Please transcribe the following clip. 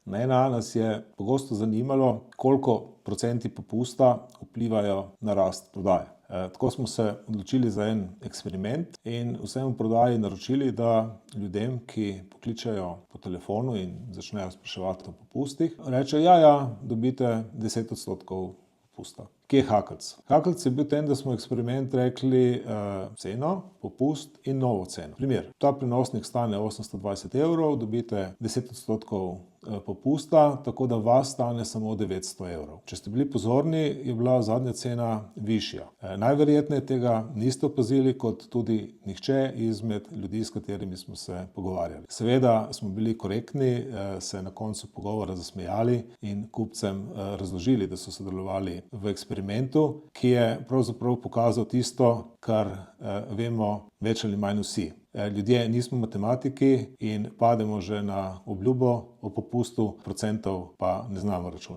Na NA nas je pogosto zanimalo, koliko procenti popusta vplivajo na rast prodaje. Tako smo se odločili za en eksperiment in vsem v prodaji naročili, da ljudem, ki pokličejo po telefonu in začnejo spraševati o popustih, rečejo, ja, dobite 10% popusta. Kje je hakelc? Hakelc je bil ten, da smo eksperiment rekli ceno, popust in novo ceno. Primer, ta prenosnik stane 820 evrov, dobite 10% popusta, tako da vas stane samo 900 evrov. Če ste bili pozorni, je bila zadnja cena višja. Najverjetneje tega niste opazili, kot tudi nihče izmed ljudi, s katerimi smo se pogovarjali. Seveda smo bili korektni, se na koncu pogovora zasmejali in kupcem razložili, da so sodelovali v eksperimentu, ki je pravzaprav pokazal tisto, kar vemo več ali manj vsi. Ljudje nismo matematiki in pademo že na obljubo o popustu, procentov pa ne znamo računati.